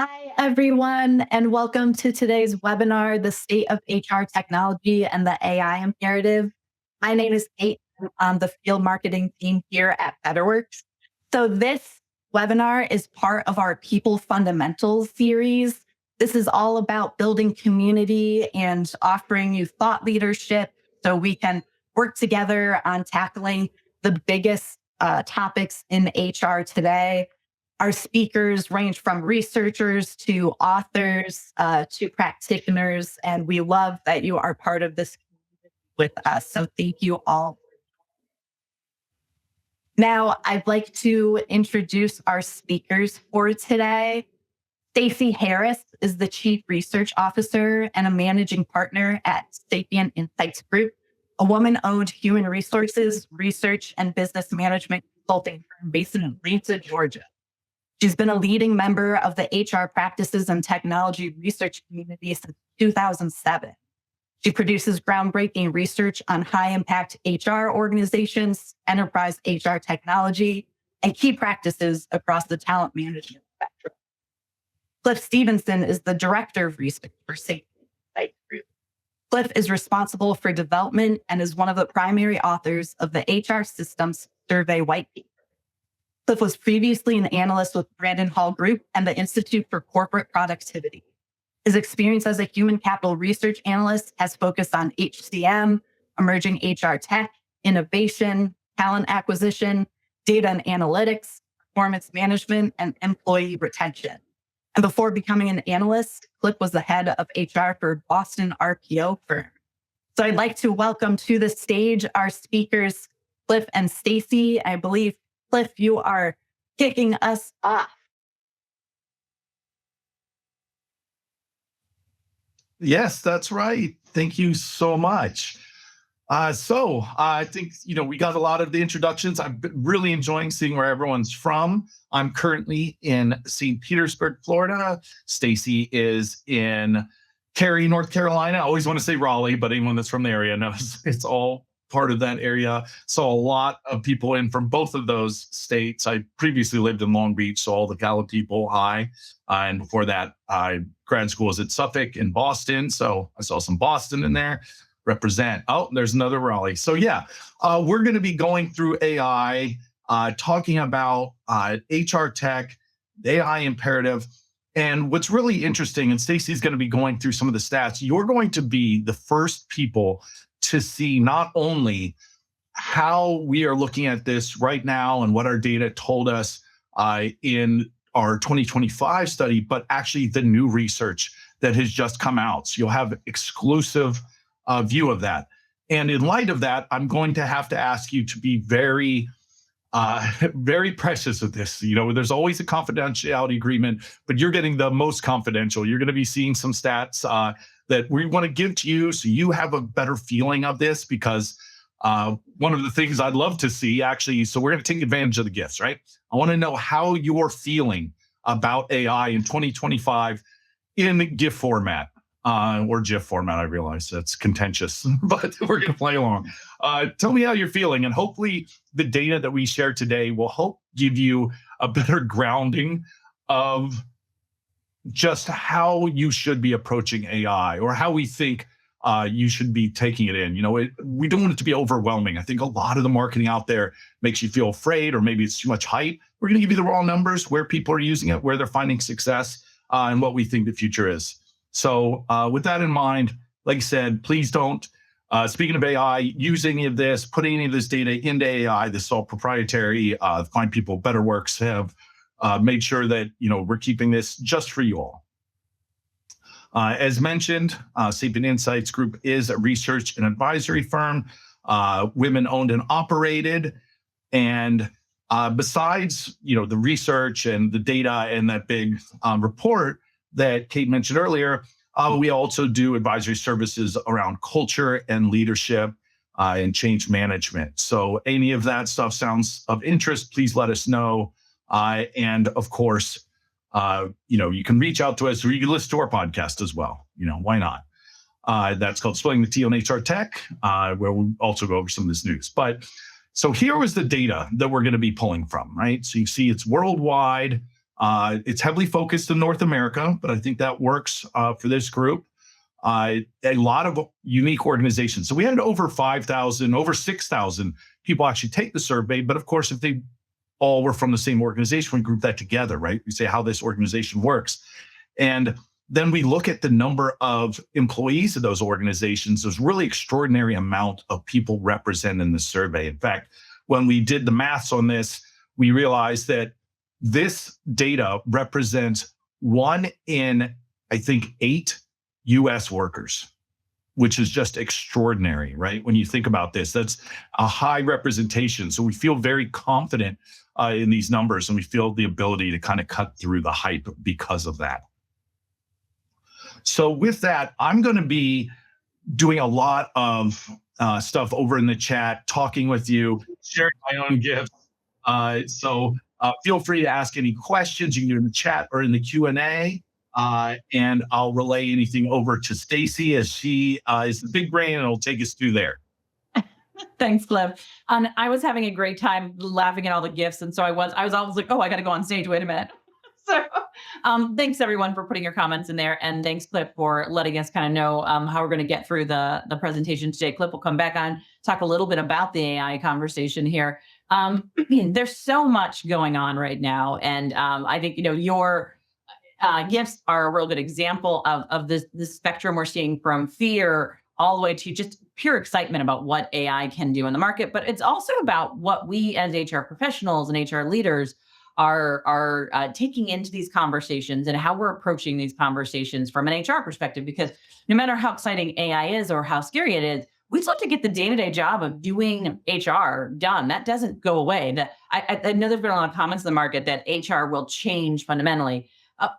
Hi, everyone, and welcome to today's webinar, The State of HR Technology and the AI Imperative. My name is Kate. I'm on the field marketing team here at BetterWorks. So this webinar is part of our People Fundamentals series. This is all about building community and offering you thought leadership so we can work together on tackling the biggest topics in HR today. Our speakers range from researchers to authors to practitioners, and we love that you are part of this with us. So thank you all. Now, I'd like to introduce our speakers for today. Stacey Harris is the Chief Research Officer and a Managing Partner at Sapient Insights Group, a woman-owned human resources, research, and business management consulting firm based in Atlanta, Georgia. She's been a leading member of the HR practices and technology research community since 2007. She produces groundbreaking research on high-impact HR organizations, enterprise HR technology, and key practices across the talent management spectrum. Cliff Stevenson is the Director of Research for Sapient Insights Group. Cliff is responsible for development and is one of the primary authors of the HR Systems Survey White Paper. Cliff was previously an analyst with Brandon Hall Group and the Institute for Corporate Productivity. His experience as a human capital research analyst has focused on HCM, emerging HR tech, innovation, talent acquisition, data and analytics, performance management, and employee retention. And before becoming an analyst, Cliff was the head of HR for Boston RPO firm. So I'd like to welcome to the stage our speakers, Cliff and Stacey. I believe, Cliff, you are kicking us off. Yes, that's right. Thank you so much. So I think, we got a lot of the introductions. I've been really enjoying seeing where everyone's from. I'm currently in St. Petersburg, Florida. Stacey is in Cary, North Carolina. I always want to say Raleigh, but anyone that's from the area knows it's all part of that area. Saw a lot of people in from both of those states. I previously lived in Long Beach, so all the Cali people, hi. And before that, grad school was at Suffolk in Boston. So I saw some Boston in there. Represent. Oh, there's another Raleigh. So yeah, we're going to be going through AI, talking about HR tech, the AI imperative. And what's really interesting, and Stacey's going to be going through some of the stats, you're going to be the first people to see not only how we are looking at this right now and what our data told us in our 2025 study, but actually the new research that has just come out. So you'll have exclusive view of that. And in light of that, I'm going to have to ask you to be very, very precious with this. There's always a confidentiality agreement, but you're getting the most confidential. You're going to be seeing some stats that we want to give to you so you have a better feeling of this, because one of the things I'd love to see, actually, so we're going to take advantage of the gifts, right? I want to know how you're feeling about AI in 2025 in GIF format. Or GIF format. I realize that's contentious, but we're going to play along. Tell me how you're feeling, and hopefully the data that we share today will help give you a better grounding of just how you should be approaching AI, or how we think you should be taking it in. We don't want it to be overwhelming. I think a lot of the marketing out there makes you feel afraid, or maybe it's too much hype. We're going to give you the raw numbers, where people are using it, where they're finding success, and what we think the future is. So with that in mind, like I said, please don't, speaking of AI, use any of this, put any of this data into AI. This is all proprietary. Find People BetterWorks have made sure that, we're keeping this just for you all. As mentioned, Sapient Insights Group is a research and advisory firm, women owned and operated. And besides, the research and the data and that big report that Kate mentioned earlier, we also do advisory services around culture and leadership and change management. So any of that stuff sounds of interest, please let us know. And of course, you can reach out to us, or you can listen to our podcast as well. Why not? That's called Spilling the Tea on HR Tech, where we also go over some of this news. But so here was the data that we're going to be pulling from, right? So you see it's worldwide. It's heavily focused in North America, but I think that works for this group. A lot of unique organizations. So we had over 5,000, over 6,000 people actually take the survey. But of course, if they all were from the same organization, we group that together, right? We say how this organization works. And then we look at the number of employees of those organizations. There's really extraordinary amount of people represented in the survey. In fact, when we did the maths on this, we realized that this data represents 1 in, I think, 8 US workers, which is just extraordinary, right? When you think about this, that's a high representation. So we feel very confident in these numbers, and we feel the ability to kind of cut through the hype because of that. So with that, I'm going to be doing a lot of stuff over in the chat, talking with you, sharing my own gifts. So feel free to ask any questions. You can do it in the chat or in the Q&A. And I'll relay anything over to Stacey, as she is the big brain and will take us through there. Thanks, Cliff. And I was having a great time laughing at all the gifts. And so I was always like, oh, I got to go on stage. Wait a minute. So thanks everyone for putting your comments in there. And thanks, Cliff, for letting us kind of know how we're going to get through the presentation today. Cliff will come back on, talk a little bit about the AI conversation here. There's so much going on right now. And I think, your gifts are a real good example of this spectrum we're seeing, from fear all the way to just pure excitement about what AI can do in the market. But it's also about what we as HR professionals and HR leaders are taking into these conversations and how we're approaching these conversations from an HR perspective. Because no matter how exciting AI is or how scary it is, we still have to get the day-to-day job of doing HR done. That doesn't go away. I know there's been a lot of comments in the market that HR will change fundamentally.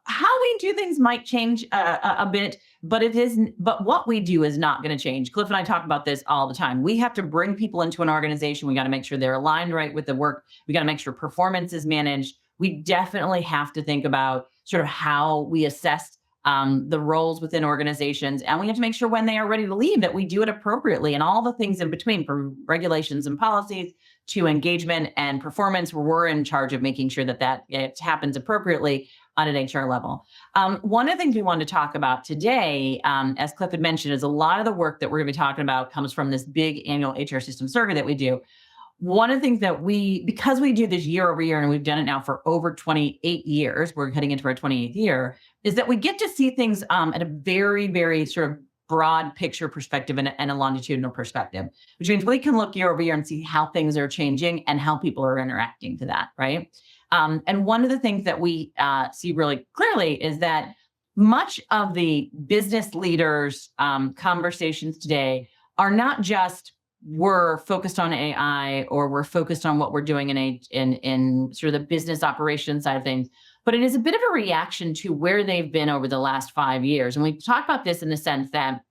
How we do things might change a bit, but what we do is not going to change. Cliff and I talk about this all the time. We have to bring people into an organization. We got to make sure they're aligned right with the work. We got to make sure performance is managed. We definitely have to think about sort of how we assess the roles within organizations. And we have to make sure when they are ready to leave that we do it appropriately, and all the things in between, from regulations and policies to engagement and performance, where we're in charge of making sure that it happens appropriately on an HR level. One of the things we wanted to talk about today, as Cliff had mentioned, is a lot of the work that we're going to be talking about comes from this big annual HR system survey that we do. One of the things that because we do this year over year, and we've done it now for over 28 years, we're heading into our 28th year, is that we get to see things at a very, very sort of broad picture perspective and a longitudinal perspective, which means we can look year over year and see how things are changing and how people are interacting to that, right? And one of the things that we see really clearly is that much of the business leaders' conversations today are not just we're focused on AI or we're focused on what we're doing in sort of the business operations side of things, but it is a bit of a reaction to where they've been over the last 5 years. And we talk about this in the sense that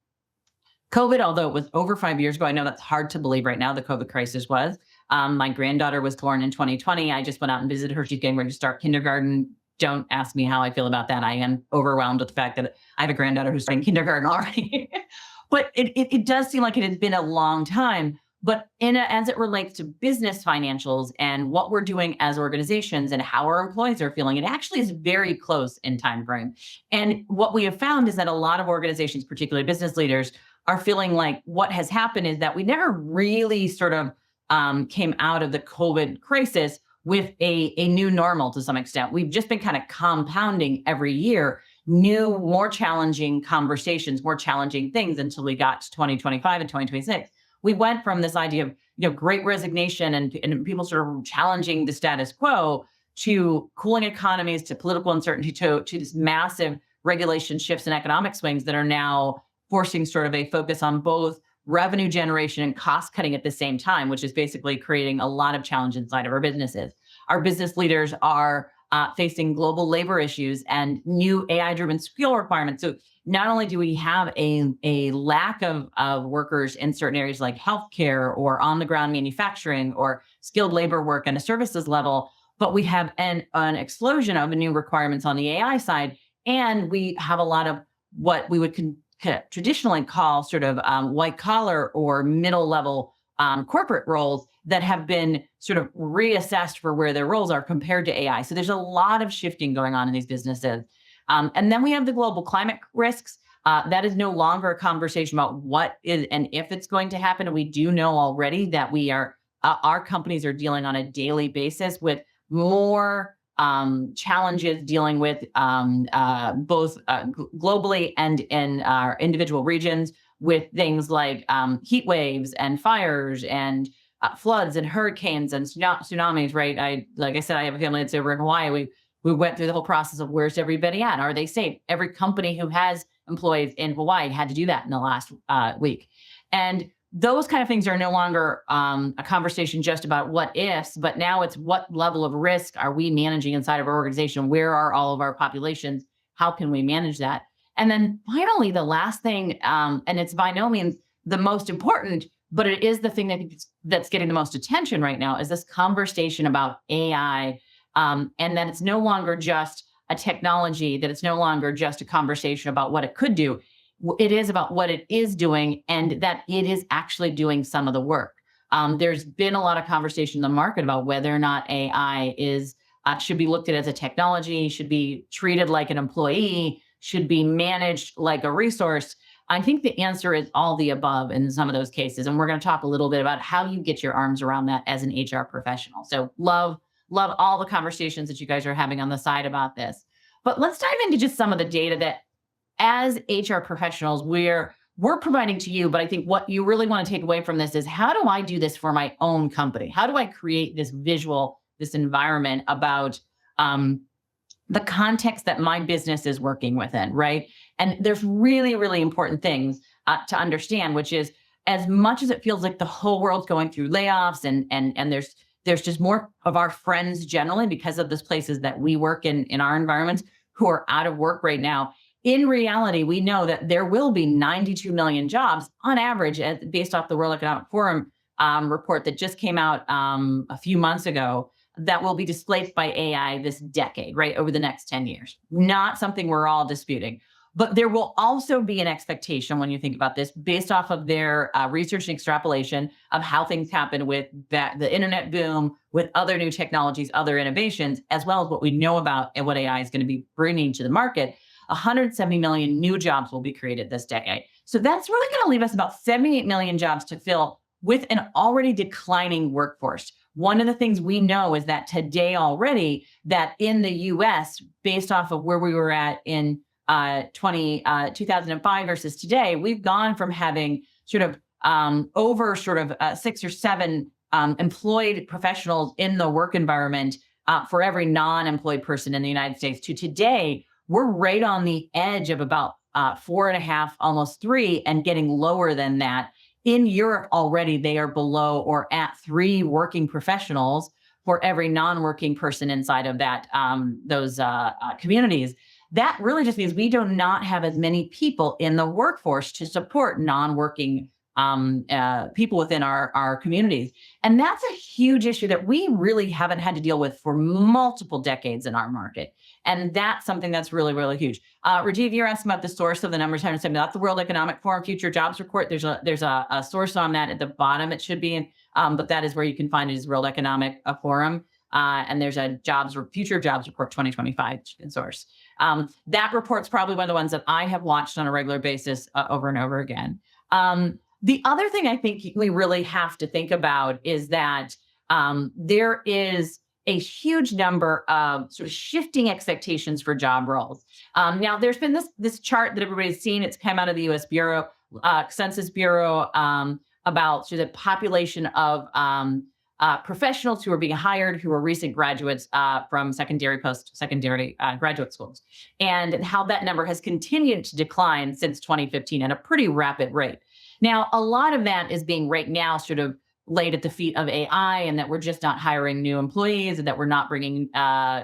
COVID, although it was over 5 years ago, I know that's hard to believe right now, the COVID crisis was. My granddaughter was born in 2020. I just went out and visited her. She's getting ready to start kindergarten. Don't ask me how I feel about that. I am overwhelmed with the fact that I have a granddaughter who's starting kindergarten already. But it does seem like it has been a long time. But as it relates to business financials and what we're doing as organizations and how our employees are feeling, it actually is very close in time frame. And what we have found is that a lot of organizations, particularly business leaders, are feeling like what has happened is that we never really sort of came out of the COVID crisis with a new normal to some extent. We've just been kind of compounding every year new, more challenging conversations, more challenging things until we got to 2025 and 2026. We went from this idea of great resignation and people sort of challenging the status quo to cooling economies, to political uncertainty, to this massive regulation shifts and economic swings that are now forcing sort of a focus on both revenue generation and cost cutting at the same time, which is basically creating a lot of challenge inside of our businesses. Our business leaders are facing global labor issues and new AI-driven skill requirements. So not only do we have a lack of workers in certain areas like healthcare or on-the-ground manufacturing or skilled labor work and a services level, but we have an explosion of new requirements on the AI side. And we have a lot of what we would traditionally call sort of white collar or middle level corporate roles that have been sort of reassessed for where their roles are compared to AI. So there's a lot of shifting going on in these businesses. And then we have the global climate risks. That is no longer a conversation about what is and if it's going to happen. And we do know already that our companies are dealing on a daily basis with more challenges dealing with both globally and in our individual regions with things like heat waves and fires and floods and hurricanes and tsunamis, right? Like I said, I have a family that's over in Hawaii. We went through the whole process of where's everybody at? Are they safe? Every company who has employees in Hawaii had to do that in the last week. And those kind of things are no longer a conversation just about what ifs, but now it's what level of risk are we managing inside of our organization? Where are all of our populations? How can we manage that? And then finally, the last thing, and it's by no means the most important, but it is the thing that's getting the most attention right now, is this conversation about AI, and that it's no longer just a technology, that it's no longer just a conversation about what it could do. It is about what it is doing, and that it is actually doing some of the work. There's been a lot of conversation in the market about whether or not AI should be looked at as a technology, should be treated like an employee, should be managed like a resource. I think the answer is all the above in some of those cases. And we're going to talk a little bit about how you get your arms around that as an HR professional. So love all the conversations that you guys are having on the side about this. But let's dive into just some of the data that as HR professionals, we're providing to you. But I think what you really want to take away from this is, how do I do this for my own company? How do I create this visual, this environment about the context that my business is working within, right? And there's really, really important things to understand, which is, as much as it feels like the whole world's going through layoffs and there's just more of our friends generally, because of the places that we work in our environments, who are out of work right now. In reality, we know that there will be 92 million jobs on average, based off the World Economic Forum report that just came out a few months ago, that will be displaced by AI this decade, right, over the next 10 years. Not something we're all disputing. But there will also be an expectation, when you think about this, based off of their research and extrapolation of how things happen with the internet boom, with other new technologies, other innovations, as well as what we know about and what AI is going to be bringing to the market. 170 million new jobs will be created this decade. So that's really going to leave us about 78 million jobs to fill with an already declining workforce. One of the things we know is that today already, that in the US, based off of where we were at in 2005 versus today, we've gone from having sort of over 6 or 7 employed professionals in the work environment for every non-employed person in the United States to today, we're right on the edge of about 4.5, almost 3, and getting lower than that. In Europe already, they are below or at 3 working professionals for every non-working person inside of those communities. That really just means we do not have as many people in the workforce to support non-working people within our communities. And that's a huge issue that we really haven't had to deal with for multiple decades in our market. And that's something that's really, really huge. Rajiv, you're asking about the source of the numbers. That's the World Economic Forum Future Jobs Report. There's a source on that at the bottom. It should be, but that is where you can find it, is World Economic Forum. And there's a Future Jobs Report 2025 that you can source. That report's probably one of the ones that I have watched on a regular basis over and over again. The other thing I think we really have to think about is that there is a huge number of sort of shifting expectations for job roles. Now, there's been this chart that everybody's seen. It's come out of the U.S. Census Bureau about sort of the population of professionals who are being hired, who are recent graduates from secondary, post-secondary graduate schools, and how that number has continued to decline since 2015 at a pretty rapid rate. Now, a lot of that is being right now sort of laid at the feet of AI, and that we're just not hiring new employees, and that we're not bringing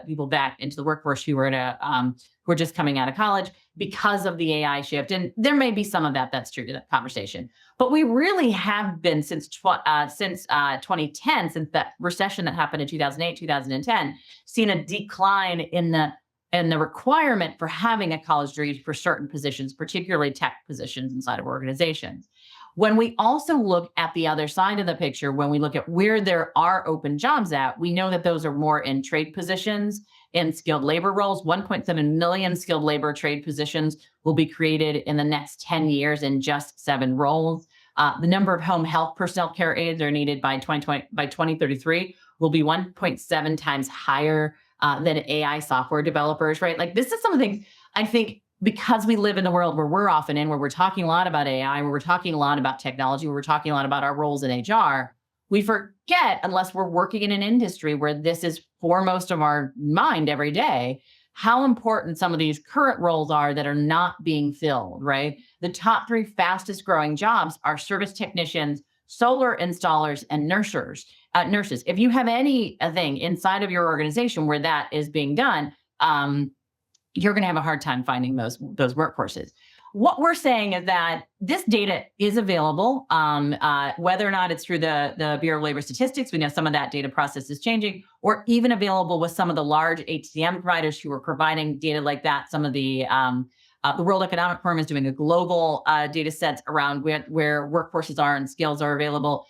people back into the workforce who are just coming out of college because of the AI shift. And there may be some of that's true to that conversation. But we really have been since 2010, since that recession that happened in 2008, 2010, seen a decline in the requirement for having a college degree for certain positions, particularly tech positions inside of organizations. When we also look at the other side of the picture, when we look at where there are open jobs at, we know that those are more in trade positions and skilled labor roles. 1.7 million skilled labor trade positions will be created in the next 10 years in just 7 roles. The number of home health personal care aides are needed by 2033 will be 1.7 times higher than AI software developers, right? Like, this is some of the things I think, because we live in the world where we're often in, where we're talking a lot about AI, where we're talking a lot about technology, where we're talking a lot about our roles in HR, we forget, unless we're working in an industry where this is foremost of our mind every day, how important some of these current roles are that are not being filled, right? The top 3 fastest growing jobs are service technicians, solar installers, and nurses. If you have anything inside of your organization where that is being done, you're going to have a hard time finding those workforces. What we're saying is that this data is available, whether or not it's through the Bureau of Labor Statistics. We know some of that data process is changing, or even available with some of the large HCM providers who are providing data like that. Some of the World Economic Forum is doing a global data sets around where workforces are and skills are available.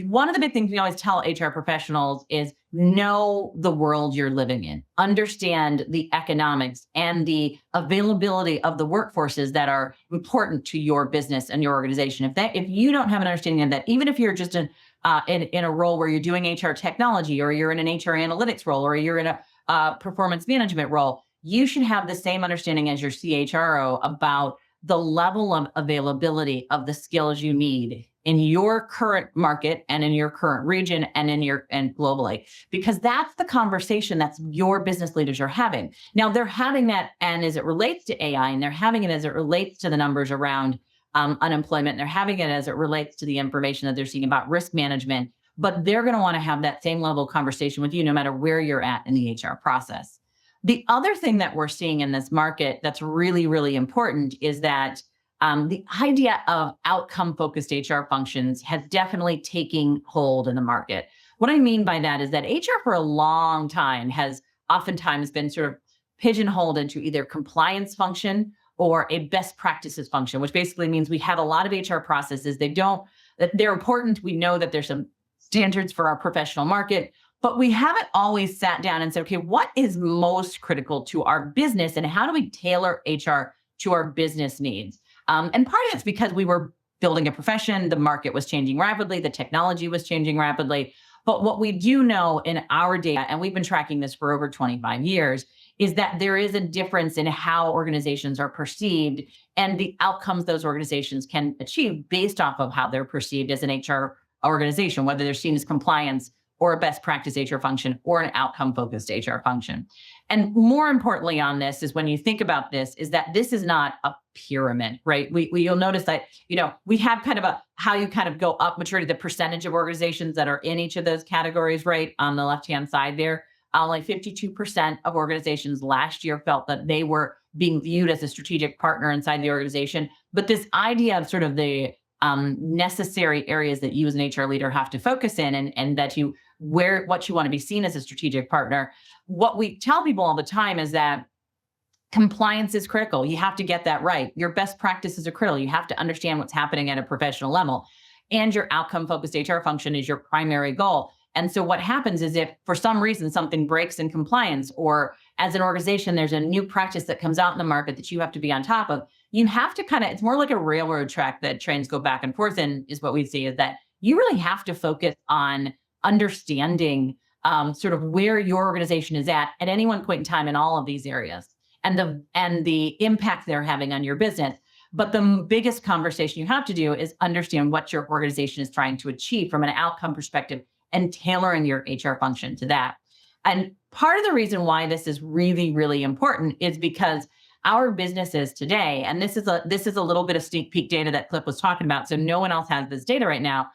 One of the big things we always tell HR professionals is know the world you're living in, understand the economics and the availability of the workforces that are important to your business and your organization. If you don't have an understanding of that, even if you're just in a role where you're doing HR technology, or you're in an HR analytics role, or you're in a performance management role, you should have the same understanding as your CHRO about the level of availability of the skills you need in your current market and in your current region and and globally, because that's the conversation that's your business leaders are having. Now, they're having that, and as it relates to AI, and they're having it as it relates to the numbers around unemployment, and they're having it as it relates to the information that they're seeing about risk management, but they're going to want to have that same level of conversation with you no matter where you're at in the HR process. The other thing that we're seeing in this market that's really, really important is that the idea of outcome-focused HR functions has definitely taken hold in the market. What I mean by that is that HR for a long time has oftentimes been sort of pigeonholed into either compliance function or a best practices function, which basically means we have a lot of HR processes. They're important. We know that there's some standards for our professional market, but we haven't always sat down and said, okay, what is most critical to our business, and how do we tailor HR to our business needs? And part of it's because we were building a profession, the market was changing rapidly, the technology was changing rapidly. But what we do know in our data, and we've been tracking this for over 25 years, is that there is a difference in how organizations are perceived and the outcomes those organizations can achieve based off of how they're perceived as an HR organization, whether they're seen as compliance or a best practice HR function or an outcome-focused HR function. And more importantly on this is, when you think about this, is that this is not a pyramid, right? You'll notice that, we have kind of how you kind of go up maturity, the percentage of organizations that are in each of those categories, right? On the left-hand side there, only 52% of organizations last year felt that they were being viewed as a strategic partner inside the organization. But this idea of sort of the necessary areas that you as an HR leader have to focus in, and that what you want to be seen as a strategic partner. What we tell people all the time is that compliance is critical. You have to get that right. Your best practices are critical. You have to understand what's happening at a professional level, and your outcome-focused HR function is your primary goal. And so what happens is, if for some reason something breaks in compliance, or as an organization, there's a new practice that comes out in the market that you have to be on top of, you have to it's more like a railroad track that trains go back and forth in, is what we see, is that you really have to focus on understanding sort of where your organization is at any one point in time in all of these areas, and the impact they're having on your business. But the biggest conversation you have to do is understand what your organization is trying to achieve from an outcome perspective, and tailoring your HR function to that. And part of the reason why this is really, really important is because our businesses today, and this is a little bit of sneak peek data that Cliff was talking about, so no one else has this data right now.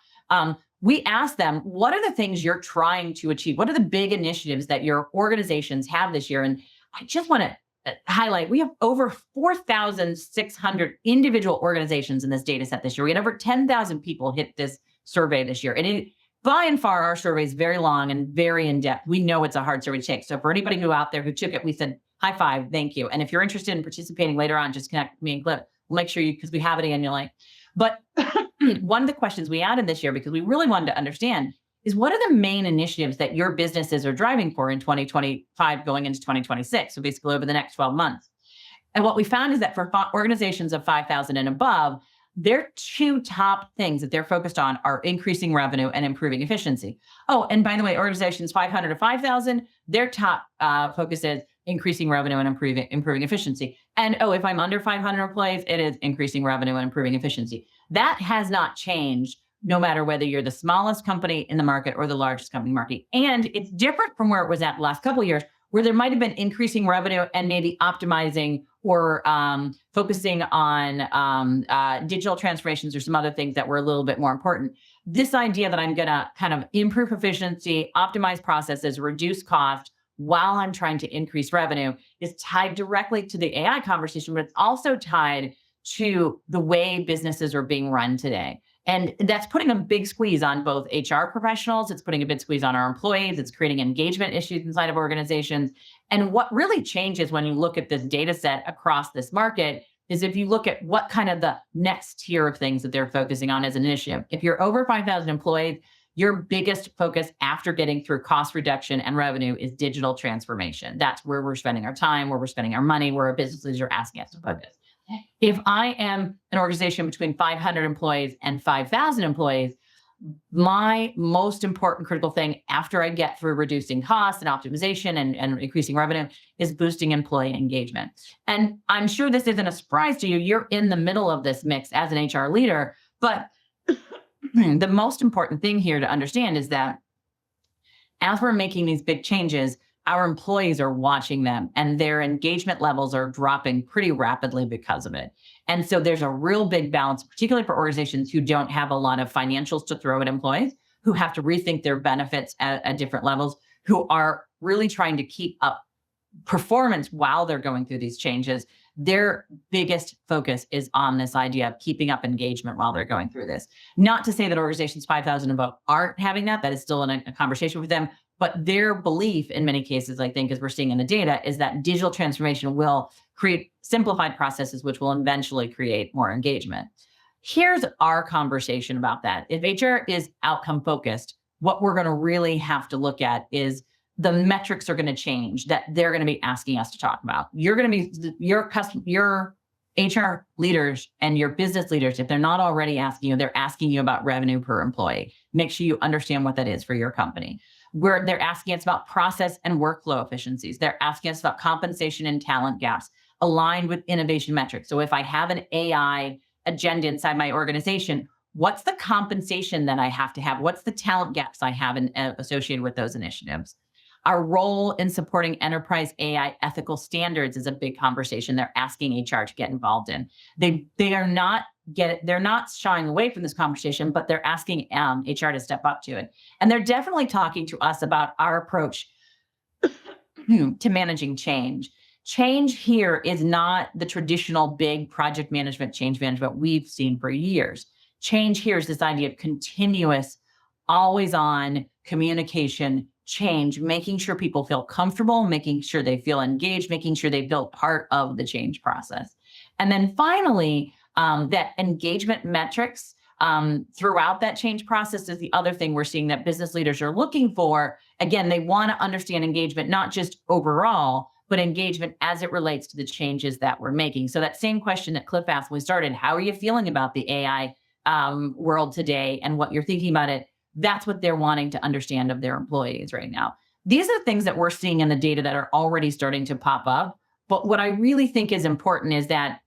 We asked them, what are the things you're trying to achieve? What are the big initiatives that your organizations have this year? And I just want to highlight, we have over 4,600 individual organizations in this data set this year. We had over 10,000 people hit this survey this year. And by and far, our survey is very long and very in-depth. We know it's a hard survey to take. So for anybody who out there who took it, we said, high five, thank you. And if you're interested in participating later on, just connect with me and Cliff. We'll make sure because we have it annually. But one of the questions we added this year, because we really wanted to understand, is what are the main initiatives that your businesses are driving for in 2025 going into 2026? So basically over the next 12 months. And what we found is that for organizations of 5,000 and above, their two top things that they're focused on are increasing revenue and improving efficiency. Oh, and by the way, organizations 500 to 5,000, their top focus is increasing revenue and improving efficiency. And oh, if I'm under 500 employees, it is increasing revenue and improving efficiency. That has not changed, no matter whether you're the smallest company in the market or the largest company in the market. And it's different from where it was at the last couple of years, where there might have been increasing revenue and maybe optimizing or focusing on digital transformations or some other things that were a little bit more important. This idea that I'm going to kind of improve efficiency, optimize processes, reduce cost while I'm trying to increase revenue is tied directly to the AI conversation, but it's also tied to the way businesses are being run today. And that's putting a big squeeze on both HR professionals. It's putting a big squeeze on our employees. It's creating engagement issues inside of organizations. And what really changes when you look at this data set across this market is if you look at what kind of the next tier of things that they're focusing on as an initiative. If you're over 5,000 employees, your biggest focus after getting through cost reduction and revenue is digital transformation. That's where we're spending our time, where we're spending our money, where our businesses are asking us to focus. If I am an organization between 500 employees and 5,000 employees, my most important critical thing after I get through reducing costs and optimization and increasing revenue is boosting employee engagement. And I'm sure this isn't a surprise to you. You're in the middle of this mix as an HR leader. But the most important thing here to understand is that as we're making these big changes, our employees are watching them and their engagement levels are dropping pretty rapidly because of it. And so there's a real big balance, particularly for organizations who don't have a lot of financials to throw at employees, who have to rethink their benefits at different levels, who are really trying to keep up performance while they're going through these changes. Their biggest focus is on this idea of keeping up engagement while they're going through this. Not to say that organizations 5,000 and above aren't having that. That is still in a conversation with them. But their belief in many cases, I think, as we're seeing in the data, is that digital transformation will create simplified processes, which will eventually create more engagement. Here's our conversation about that. If HR is outcome focused, what we're going to really have to look at is the metrics are going to change that they're going to be asking us to talk about. You're going to be your HR leaders and your business leaders, if they're not already asking you, they're asking you about revenue per employee. Make sure you understand what that is for your company. Where they're asking us about process and workflow efficiencies. They're asking us about compensation and talent gaps aligned with innovation metrics. So if I have an AI agenda inside my organization, what's the compensation that I have to have? What's the talent gaps I have associated with those initiatives? Our role in supporting enterprise AI ethical standards is a big conversation they're asking HR to get involved in. They're not shying away from this conversation, but they're asking HR to step up to it. And they're definitely talking to us about our approach to managing change. Change here is not the traditional big project management, change management we've seen for years. Change here is this idea of continuous, always on communication, change, making sure people feel comfortable, making sure they feel engaged, making sure they feel part of the change process. And then finally, that engagement metrics throughout that change process is the other thing we're seeing that business leaders are looking for. Again, they want to understand engagement, not just overall, but engagement as it relates to the changes that we're making. So that same question that Cliff asked when we started, how are you feeling about the AI world today and what you're thinking about it? That's what they're wanting to understand of their employees right now. These are things that we're seeing in the data that are already starting to pop up. But what I really think is important is that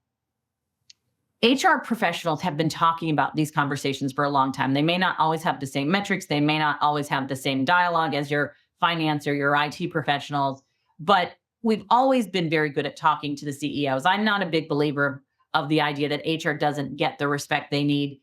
HR professionals have been talking about these conversations for a long time. They may not always have the same metrics. They may not always have the same dialogue as your finance or your IT professionals, but we've always been very good at talking to the CEOs. I'm not a big believer of the idea that HR doesn't get the respect they need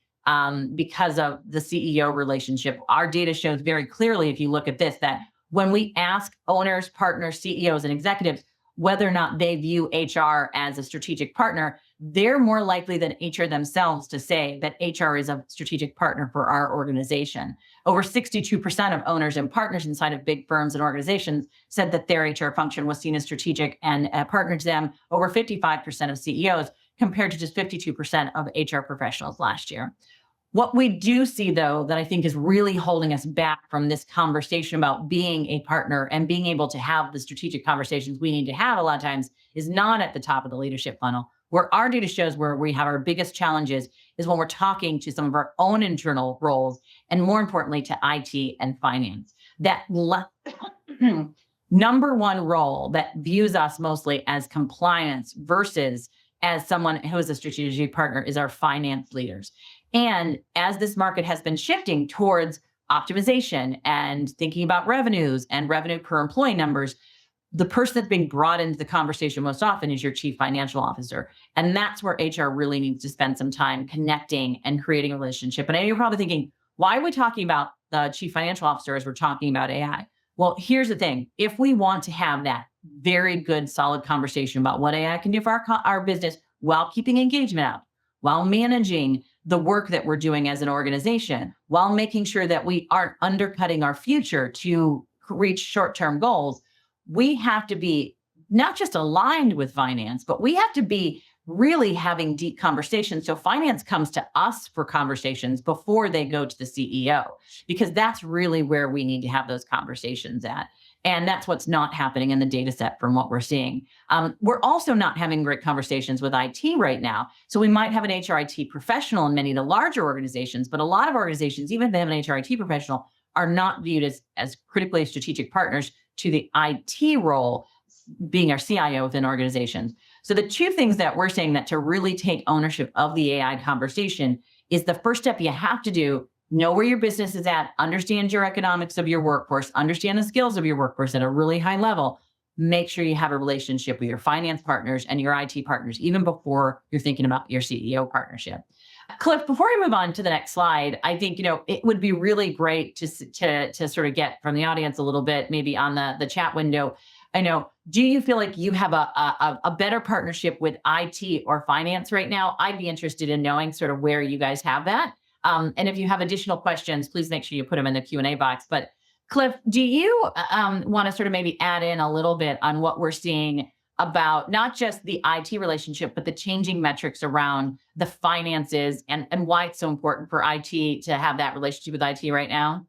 because of the CEO relationship. Our data shows very clearly, if you look at this, that when we ask owners, partners, CEOs, and executives whether or not they view HR as a strategic partner, they're more likely than HR themselves to say that HR is a strategic partner for our organization. Over 62% of owners and partners inside of big firms and organizations said that their HR function was seen as strategic and a partner to them. Over 55% of CEOs, compared to just 52% of HR professionals last year. What we do see, though, that I think is really holding us back from this conversation about being a partner and being able to have the strategic conversations we need to have a lot of times is not at the top of the leadership funnel. Where our data shows where we have our biggest challenges is when we're talking to some of our own internal roles, and more importantly, to IT and finance. That number one role that views us mostly as compliance versus as someone who is a strategic partner is our finance leaders. And as this market has been shifting towards optimization and thinking about revenues and revenue per employee numbers, the person that's being brought into the conversation most often is your chief financial officer. And that's where HR really needs to spend some time connecting and creating a relationship. And I know you're probably thinking, why are we talking about the chief financial officer as we're talking about AI? Well, here's the thing. If we want to have that very good, solid conversation about what AI can do for our business while keeping engagement out, while managing the work that we're doing as an organization, while making sure that we aren't undercutting our future to reach short-term goals, we have to be not just aligned with finance, but we have to be really having deep conversations. So finance comes to us for conversations before they go to the CEO, because that's really where we need to have those conversations at. And that's what's not happening in the data set from what we're seeing. We're also not having great conversations with IT right now. So we might have an HRIT professional in many of the larger organizations, but a lot of organizations, even if they have an HRIT professional, are not viewed as critically strategic partners to the IT role, being our CIO within organizations. So the two things that we're saying that to really take ownership of the AI conversation is the first step you have to do: know where your business is at, understand your economics of your workforce, understand the skills of your workforce at a really high level. Make sure you have a relationship with your finance partners and your IT partners, even before you're thinking about your CEO partnership. Cliff, before we move on to the next slide, I think, it would be really great to sort of get from the audience a little bit, maybe on the chat window. Do you feel like you have a better partnership with IT or finance right now? I'd be interested in knowing sort of where you guys have that. And if you have additional questions, please make sure you put them in the Q&A box. But Cliff, do you want to sort of maybe add in a little bit on what we're seeing about not just the IT relationship, but the changing metrics around the finances and why it's so important for IT to have that relationship with IT right now?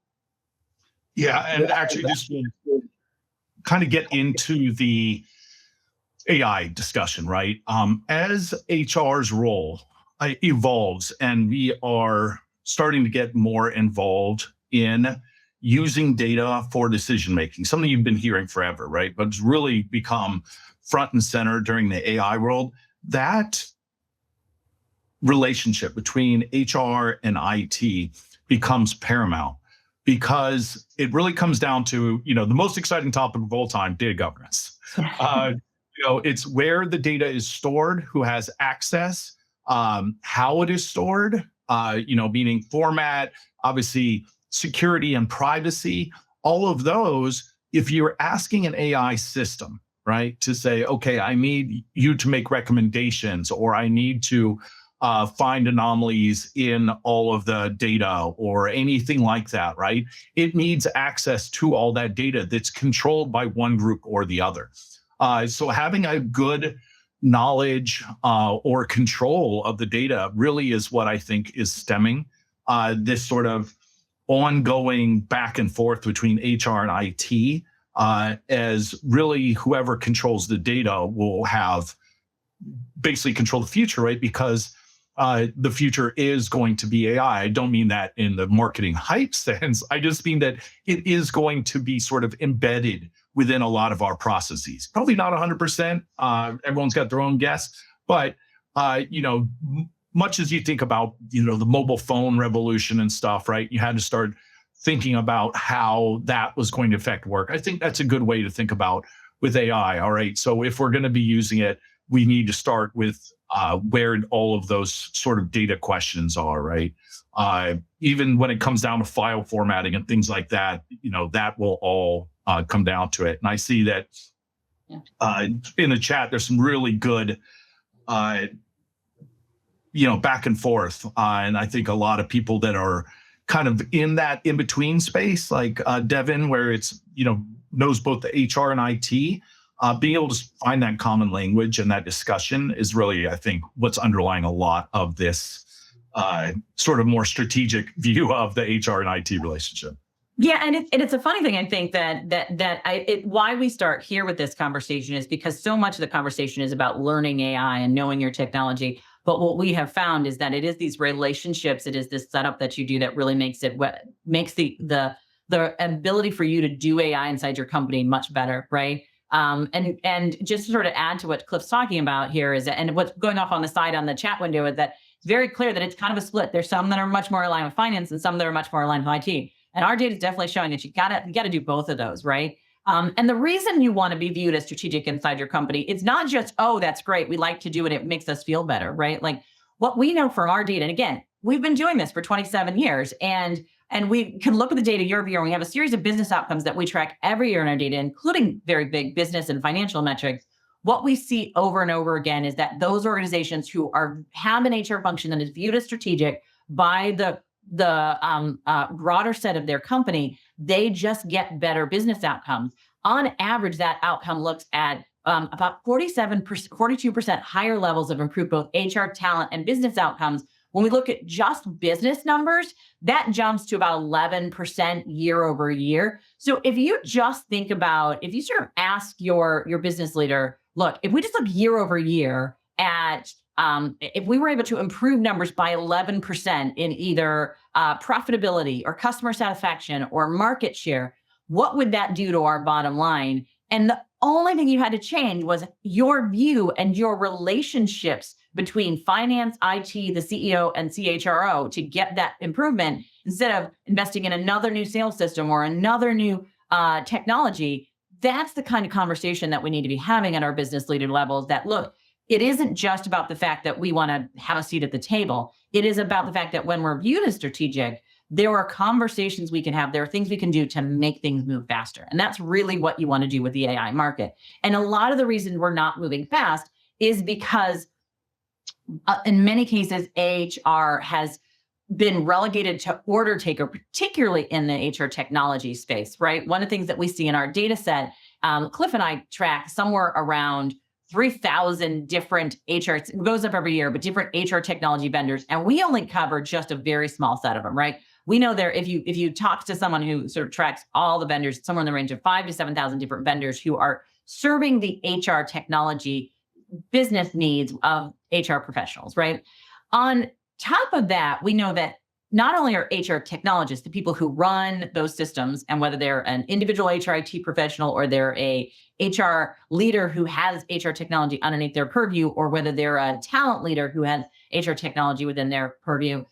Yeah, and actually just kind of get into the AI discussion, right? As HR's role evolves and we are starting to get more involved in using data for decision making, something you've been hearing forever, right? But it's really become front and center during the AI world. That relationship between HR and IT becomes paramount, because it really comes down to, the most exciting topic of all time: data governance. It's where the data is stored, who has access, how it is stored, meaning format, obviously security and privacy, all of those. If you're asking an AI system, right, to say, okay, I need you to make recommendations, or I need to find anomalies in all of the data or anything like that, right? It needs access to all that data that's controlled by one group or the other. So having a good knowledge or control of the data really is what I think is stemming this sort of ongoing back and forth between HR and IT, as really whoever controls the data will have basically control the future, right? Because the future is going to be AI. I don't mean that in the marketing hype sense. I just mean that it is going to be sort of embedded within a lot of our processes. Probably not 100%. Everyone's got their own guess, but much as you think about, the mobile phone revolution and stuff, right? You had to start thinking about how that was going to affect work. I think that's a good way to think about with AI. All right. So if we're going to be using it, we need to start with where all of those sort of data questions are, right? Even when it comes down to file formatting and things like that, that will all come down to it. And I see that in the chat, there's some really good, back and forth. And I think a lot of people that are kind of in that in-between space, like Devin, where it's, knows both the HR and IT, being able to find that common language and that discussion is really, I think, what's underlying a lot of this sort of more strategic view of the HR and IT relationship. Yeah, and it's a funny thing. I think why we start here with this conversation is because so much of the conversation is about learning AI and knowing your technology. But what we have found is that it is these relationships, it is this setup that you do that really makes the ability for you to do AI inside your company much better, right? And just to sort of add to what Cliff's talking about here is, and what's going off on the side on the chat window is that it's very clear that it's kind of a split. There's some that are much more aligned with finance and some that are much more aligned with IT. And our data is definitely showing that you gotta do both of those, right? And the reason you want to be viewed as strategic inside your company, it's not just, oh, that's great, we like to do it, it makes us feel better, right? Like what we know from our data, and again, we've been doing this for 27 years, and we can look at the data year over year. We have a series of business outcomes that we track every year in our data, including very big business and financial metrics. What we see over and over again is that those organizations who have an HR function that is viewed as strategic by the broader set of their company, they just get better business outcomes. On average, that outcome looks at about 42% higher levels of improved both HR talent and business outcomes. When we look at just business numbers, that jumps to about 11% year over year. So if you just think about, if you sort of ask your business leader, look, if we just look year over year at if we were able to improve numbers by 11% in either profitability or customer satisfaction or market share, what would that do to our bottom line? And the only thing you had to change was your view and your relationships between finance, IT, the CEO, and CHRO to get that improvement, instead of investing in another new sales system or another new technology. That's the kind of conversation that we need to be having at our business leader levels, that look, it isn't just about the fact that we want to have a seat at the table. It is about the fact that when we're viewed as strategic, there are conversations we can have. There are things we can do to make things move faster. And that's really what you want to do with the AI market. And a lot of the reason we're not moving fast is because in many cases, HR has been relegated to order taker, particularly in the HR technology space, right? One of the things that we see in our data set, Cliff and I track somewhere around 3,000 different HR, it goes up every year, but different HR technology vendors. And we only cover just a very small set of them, right? We know there, if you talk to someone who sort of tracks all the vendors, somewhere in the range of 5,000 to 7,000 different vendors who are serving the HR technology business needs of HR professionals, right? On top of that, we know that not only are HR technologists, the people who run those systems, and whether they're an individual HR IT professional or they're a HR leader who has HR technology underneath their purview, or whether they're a talent leader who has HR technology within their purview,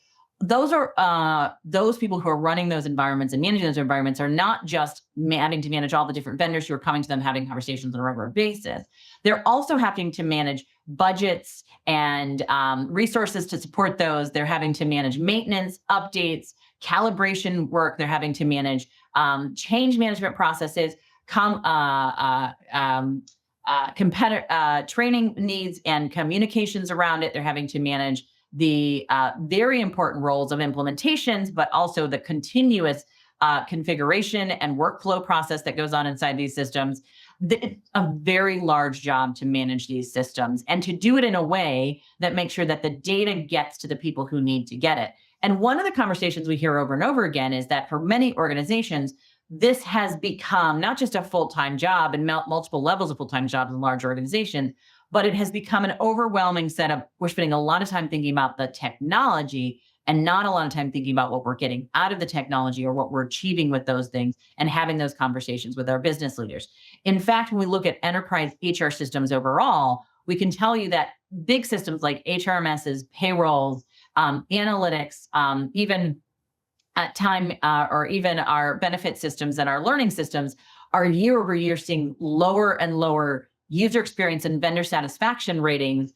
those are those people who are running those environments and managing those environments are not just having to manage all the different vendors who are coming to them, having conversations on a regular basis. They're also having to manage budgets and resources to support those. They're having to manage maintenance, updates, calibration work. They're having to manage change management processes, training needs and communications around it. They're having to manage the very important roles of implementations, but also the continuous configuration and workflow process that goes on inside these systems. It's a very large job to manage these systems and to do it in a way that makes sure that the data gets to the people who need to get it. And one of the conversations we hear over and over again is that for many organizations, this has become not just a full-time job and multiple levels of full-time jobs in large organizations, but it has become an overwhelming set of, we're spending a lot of time thinking about the technology and not a lot of time thinking about what we're getting out of the technology or what we're achieving with those things, and having those conversations with our business leaders. In fact, when we look at enterprise HR systems overall, we can tell you that big systems like HRMSs, payrolls, analytics, even time or even our benefit systems and our learning systems are year over year seeing lower and lower user experience and vendor satisfaction ratings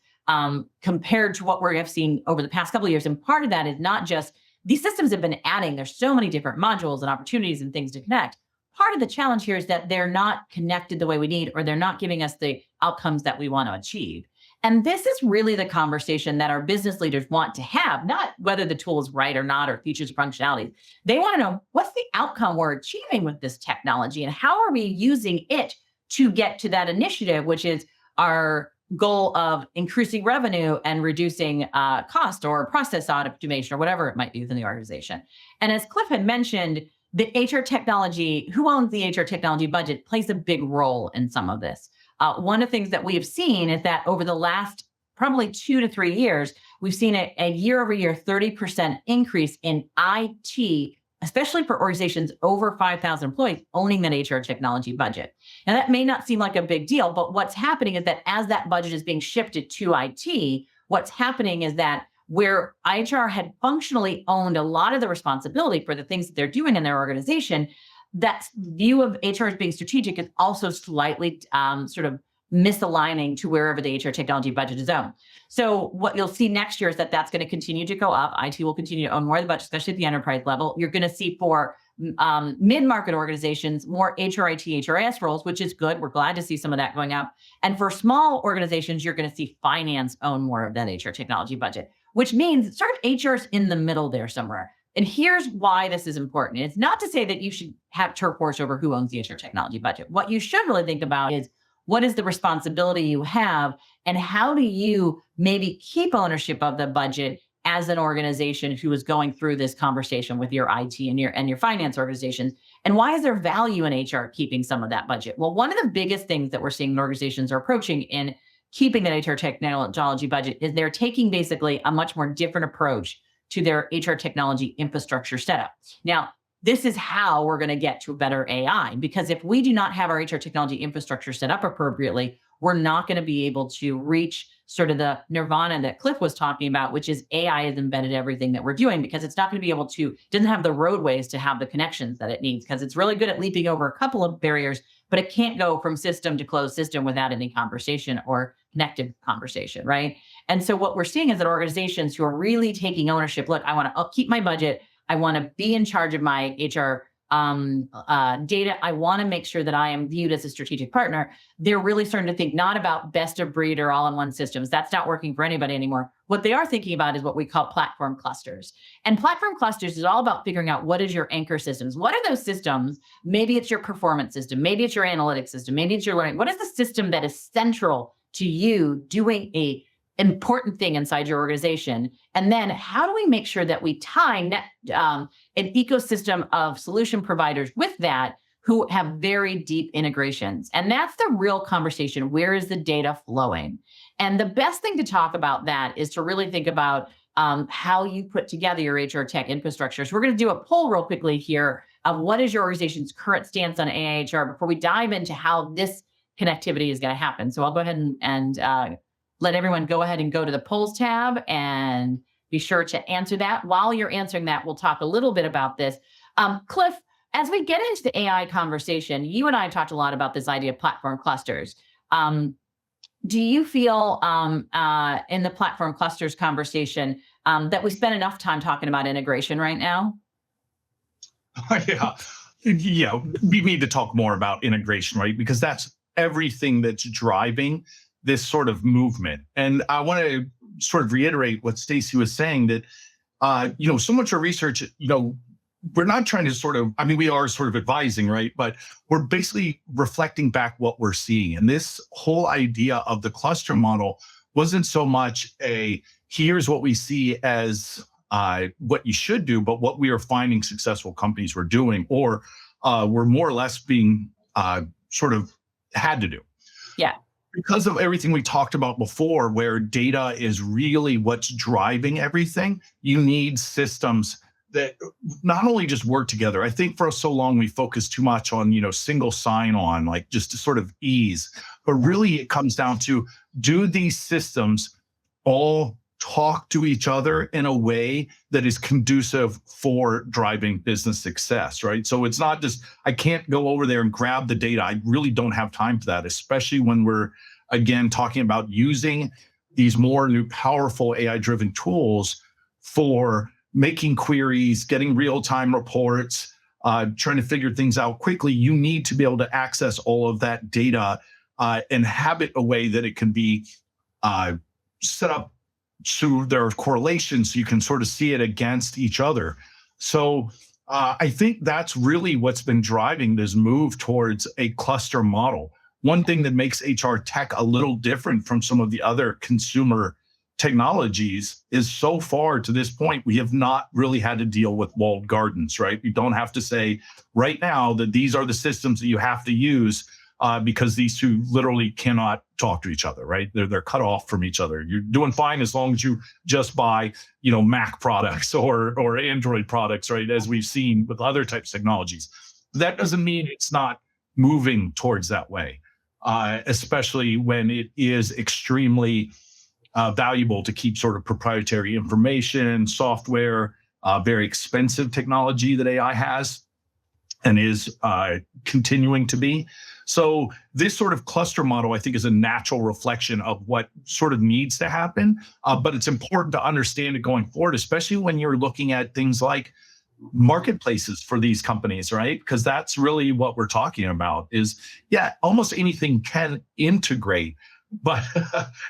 compared to what we have seen over the past couple of years. And part of that is not just these systems have been adding, there's so many different modules and opportunities and things to connect. Part of the challenge here is that they're not connected the way we need, or they're not giving us the outcomes that we want to achieve. And this is really the conversation that our business leaders want to have, not whether the tool is right or not, or features or functionalities. They want to know, what's the outcome we're achieving with this technology, and how are we using it to get to that initiative, which is our goal of increasing revenue and reducing cost or process automation or whatever it might be within the organization. And as Cliff had mentioned, the HR technology, who owns the HR technology budget, plays a big role in some of this. One of the things that we have seen is that over the last probably 2 to 3 years, we've seen a year-over-year 30% increase in IT, especially for organizations over 5,000 employees owning that HR technology budget. Now, that may not seem like a big deal, but what's happening is that as that budget is being shifted to IT, what's happening is that where HR had functionally owned a lot of the responsibility for the things that they're doing in their organization, that view of HR as being strategic is also slightly sort of misaligning to wherever the HR technology budget is owned. So what you'll see next year is that that's going to continue to go up. IT will continue to own more of the budget, especially at the enterprise level. You're going to see for mid-market organizations, more HRIT, HRIS roles, which is good. We're glad to see some of that going up. And for small organizations, you're going to see finance own more of that HR technology budget, which means sort of HR's in the middle there somewhere. And here's why this is important. It's not to say that you should have turf horse over who owns the HR technology budget. What you should really think about is what is the responsibility you have and how do you maybe keep ownership of the budget as an organization who is going through this conversation with your IT and your finance organizations? And why is there value in HR keeping some of that budget? Well, one of the biggest things that we're seeing organizations are approaching in keeping that HR technology budget is they're taking basically a much more different approach to their HR technology infrastructure setup. Now, this is how we're going to get to a better AI, because if we do not have our HR technology infrastructure set up appropriately, we're not going to be able to reach sort of the nirvana that Cliff was talking about, which is AI is embedded in everything that we're doing, because it's not going to be able to, doesn't have the roadways to have the connections that it needs, because it's really good at leaping over a couple of barriers, but it can't go from system to closed system without any conversation or connected conversation, right? And so what we're seeing is that organizations who are really taking ownership, look, I want to keep my budget. I want to be in charge of my HR data. I want to make sure that I am viewed as a strategic partner. They're really starting to think not about best of breed or all-in-one systems. That's not working for anybody anymore. What they are thinking about is what we call platform clusters. And platform clusters is all about figuring out what is your anchor systems. What are those systems? Maybe it's your performance system. Maybe it's your analytics system. Maybe it's your learning. What is the system that is central to you doing a important thing inside your organization? And then how do we make sure that we tie an ecosystem of solution providers with that who have very deep integrations? And that's the real conversation. Where is the data flowing? And the best thing to talk about that is to really think about how you put together your HR tech infrastructure. So we're going to do a poll real quickly here of what is your organization's current stance on AI HR before we dive into how this connectivity is going to happen. So I'll go ahead and let everyone go ahead and go to the polls tab and be sure to answer that. While you're answering that, we'll talk a little bit about this. Cliff, as we get into the AI conversation, you and I talked a lot about this idea of platform clusters. Do you feel in the platform clusters conversation that we spend enough time talking about integration right now? Yeah, we need to talk more about integration, right? Because that's everything that's driving this sort of movement. And I want to sort of reiterate what Stacey was saying, that, so much of research, we're not trying to sort of, we are sort of advising, right? But we're basically reflecting back what we're seeing. And this whole idea of the cluster model wasn't so much here's what we see as what you should do, but what we are finding successful companies were doing, or we're more or less being sort of had to do. Yeah. Because of everything we talked about before, where data is really what's driving everything, you need systems that not only just work together. I think for so long we focused too much on, single sign-on, like just to sort of ease. But really it comes down to, do these systems all talk to each other in a way that is conducive for driving business success, right? So it's not just, I can't go over there and grab the data. I really don't have time for that, especially when we're, again, talking about using these more new powerful AI-driven tools for making queries, getting real-time reports, trying to figure things out quickly. You need to be able to access all of that data and have it a way that it can be set up to their correlations, so you can sort of see it against each other. So I think that's really what's been driving this move towards a cluster model, one thing that makes HR tech a little different from some of the other consumer technologies is so far to this point, we have not really had to deal with walled gardens, right? You don't have to say right now that these are the systems that you have to use because these two literally cannot talk to each other, right? They're cut off from each other. You're doing fine as long as you just buy, Mac products or Android products, right? As we've seen with other types of technologies. That doesn't mean it's not moving towards that way, especially when it is extremely valuable to keep sort of proprietary information, software, very expensive technology that AI has and is continuing to be. So this sort of cluster model, I think, is a natural reflection of what sort of needs to happen. But it's important to understand it going forward, especially when you're looking at things like marketplaces for these companies, right? Because that's really what we're talking about is, almost anything can integrate. But,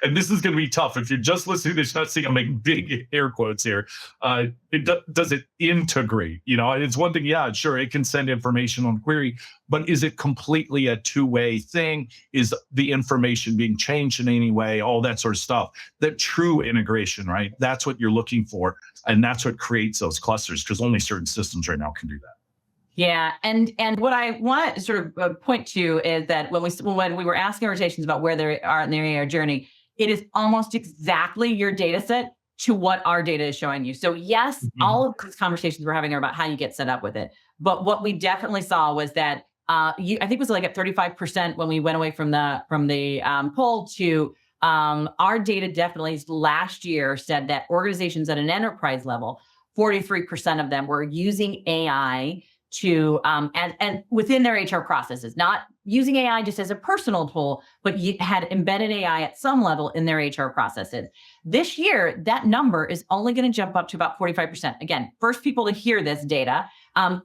and this is going to be tough. If you're just listening to this, not seeing, I'm making big air quotes here. Does it integrate? It's one thing, sure, it can send information on query, but is it completely a two-way thing? Is the information being changed in any way? All that sort of stuff. That true integration, right? That's what you're looking for. And that's what creates those clusters, because only certain systems right now can do that. Yeah, and what I want to sort of point to is that when we were asking organizations about where they are in their AI journey, it is almost exactly your data set to what our data is showing you. So yes, all of these conversations we're having are about how you get set up with it. But what we definitely saw was that I think it was like at 35% when we went away from the poll to our data definitely last year said that organizations at an enterprise level, 43% of them were using AI to and within their HR processes, not using AI just as a personal tool, but you had embedded AI at some level in their HR processes. This year, that number is only going to jump up to about 45%. Again, first people to hear this data.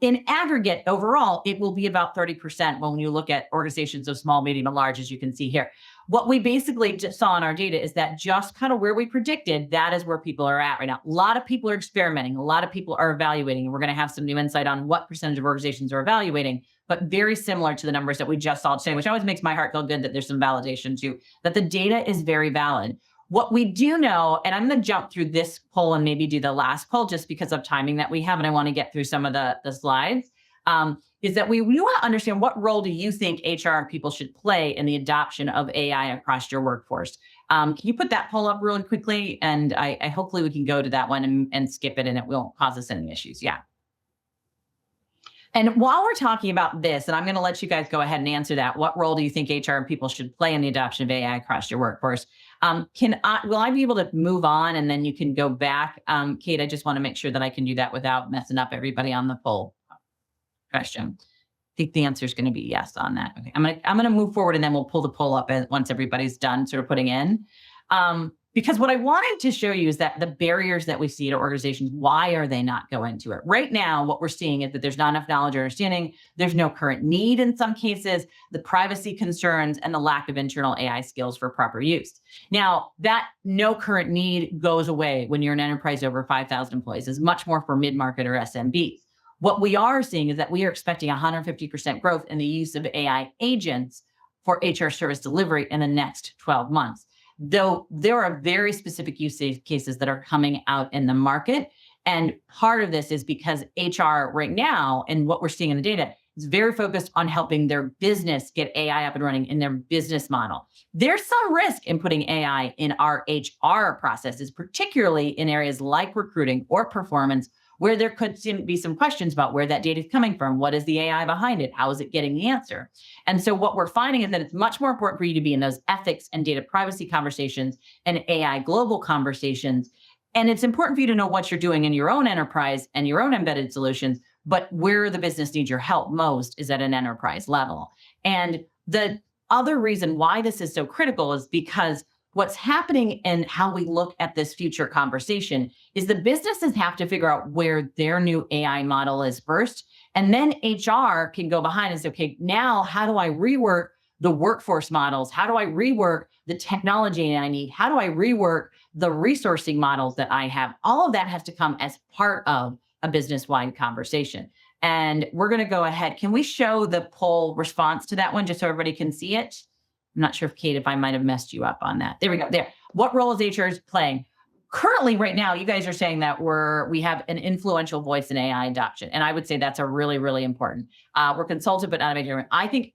In aggregate, overall, it will be about 30% when you look at organizations of small, medium, and large, as you can see here. What we basically just saw in our data is that just kind of where we predicted, that is where people are at right now. A lot of people are experimenting. A lot of people are evaluating. And we're going to have some new insight on what percentage of organizations are evaluating, but very similar to the numbers that we just saw today, which always makes my heart feel good that there's some validation too, that the data is very valid. What we do know, and I'm going to jump through this poll and maybe do the last poll just because of timing that we have, and I want to get through some of the slides, is that we want to understand what role do you think HR and people should play in the adoption of AI across your workforce? Can you put that poll up really quickly? And I hopefully we can go to that one and skip it and it won't cause us any issues. Yeah. And while we're talking about this, and I'm going to let you guys go ahead and answer that, what role do you think HR and people should play in the adoption of AI across your workforce? Will I be able to move on and then you can go back? Kate, I just want to make sure that I can do that without messing up everybody on the poll question. I think the answer is going to be yes on that. Okay, I'm going to move forward and then we'll pull the poll up once everybody's done sort of putting in. Because what I wanted to show you is that the barriers that we see to organizations, why are they not going to it? Right now, what we're seeing is that there's not enough knowledge or understanding. There's no current need in some cases, the privacy concerns, and the lack of internal AI skills for proper use. Now, that no current need goes away when you're an enterprise over 5,000 employees. It's much more for mid-market or SMBs. What we are seeing is that we are expecting 150% growth in the use of AI agents for HR service delivery in the next 12 months. Though there are very specific use cases that are coming out in the market. And part of this is because HR right now, and what we're seeing in the data, is very focused on helping their business get AI up and running in their business model. There's some risk in putting AI in our HR processes, particularly in areas like recruiting or performance, where there could be some questions about where that data is coming from. What is the AI behind it? How is it getting the answer? And so what we're finding is that it's much more important for you to be in those ethics and data privacy conversations and AI global conversations. And it's important for you to know what you're doing in your own enterprise and your own embedded solutions, but where the business needs your help most is at an enterprise level. And the other reason why this is so critical is because what's happening and how we look at this future conversation is the businesses have to figure out where their new AI model is first. And then HR can go behind and say, okay, now how do I rework the workforce models? How do I rework the technology I need? How do I rework the resourcing models that I have? All of that has to come as part of a business-wide conversation. And we're going to go ahead. Can we show the poll response to that one just so everybody can see it? I'm not sure if Kate, if I might have messed you up on that. There we go. There. What role is HR playing? Currently, right now, you guys are saying that we have an influential voice in AI adoption. And I would say that's a really, really important. We're consulted, but not a major. I think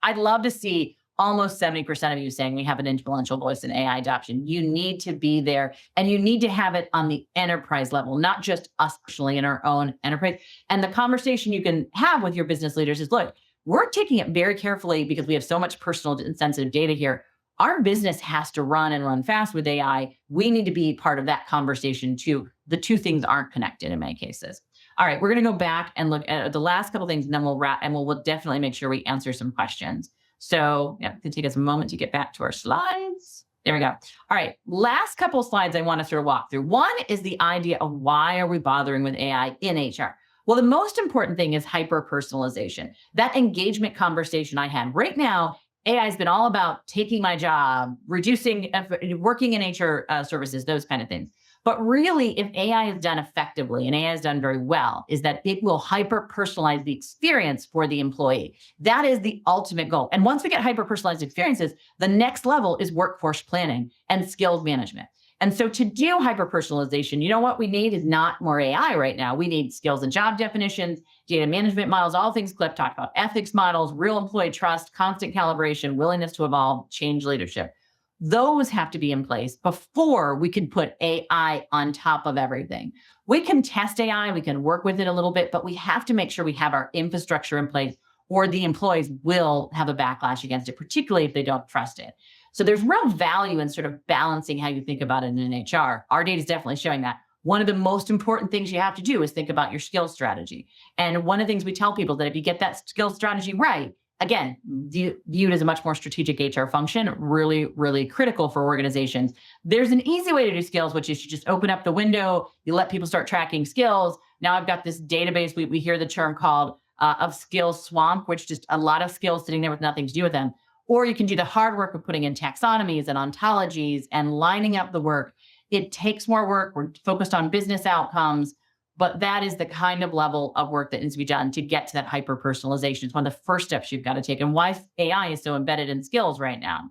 I'd love to see almost 70% of you saying we have an influential voice in AI adoption. You need to be there, and you need to have it on the enterprise level, not just us personally in our own enterprise. And the conversation you can have with your business leaders is, look, we're taking it very carefully because we have so much personal and sensitive data here. Our business has to run and run fast with AI. We need to be part of that conversation too. The two things aren't connected in many cases. All right, we're going to go back and look at the last couple of things, and then we'll wrap, and we'll definitely make sure we answer some questions. So yeah, it can take us a moment to get back to our slides. There we go. All right, last couple of slides I want to sort of walk through. One is the idea of why are we bothering with AI in HR? Well, the most important thing is hyper-personalization. That engagement conversation I had right now, AI has been all about taking my job, reducing effort, working in HR services, those kind of things. But really, if AI is done effectively, and AI is done very well, is that it will hyper-personalize the experience for the employee. That is the ultimate goal. And once we get hyper-personalized experiences, the next level is workforce planning and skills management. And so to do hyper-personalization, you know what we need is not more AI right now. We need skills and job definitions, data management models, all things Cliff talked about, ethics models, real employee trust, constant calibration, willingness to evolve, change leadership. Those have to be in place before we can put AI on top of everything. We can test AI, we can work with it a little bit, but we have to make sure we have our infrastructure in place, or the employees will have a backlash against it, particularly if they don't trust it. So there's real value in sort of balancing how you think about it in HR. Our data is definitely showing that. One of the most important things you have to do is think about your skills strategy. And one of the things we tell people that if you get that skills strategy right, again, viewed as a much more strategic HR function, really, really critical for organizations. There's an easy way to do skills, which is you just open up the window, you let people start tracking skills. Now I've got this database, we hear the term called of skills swamp, which just a lot of skills sitting there with nothing to do with them. Or you can do the hard work of putting in taxonomies and ontologies and lining up the work. It takes more work. We're focused on business outcomes, but that is the kind of level of work that needs to be done to get to that hyper-personalization. It's one of the first steps you've got to take, and why AI is so embedded in skills right now.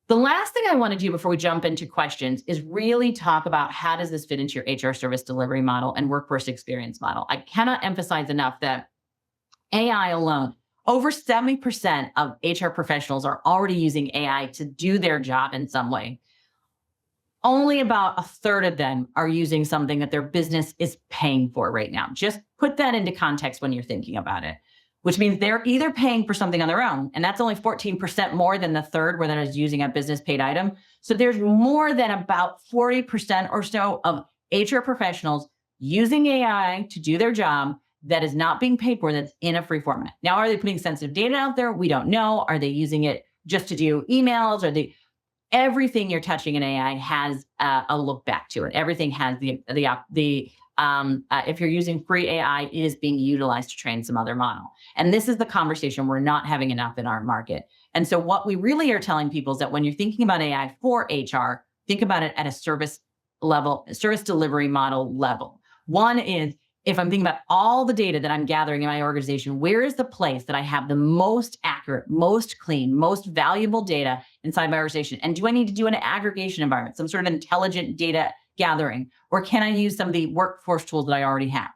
The last thing I want to do before we jump into questions is really talk about how does this fit into your HR service delivery model and workforce experience model. I cannot emphasize enough that AI alone, over 70% of HR professionals are already using AI to do their job in some way. Only about a third of them are using something that their business is paying for right now. Just put that into context when you're thinking about it, which means they're either paying for something on their own, and that's only 14% more than the third where that is using a business paid item. So there's more than about 40% or so of HR professionals using AI to do their job that is not being paid for, that's in a free format. Now, are they putting sensitive data out there? We don't know. Are they using it just to do emails? Everything you're touching in AI has a look back to it. Everything has if you're using free AI, it is being utilized to train some other model. And this is the conversation we're not having enough in our market. And so what we really are telling people is that when you're thinking about AI for HR, think about it at a service level, service delivery model level. One is, if I'm thinking about all the data that I'm gathering in my organization, where is the place that I have the most accurate, most clean, most valuable data inside my organization? And do I need to do an aggregation environment, some sort of intelligent data gathering, or can I use some of the workforce tools that I already have?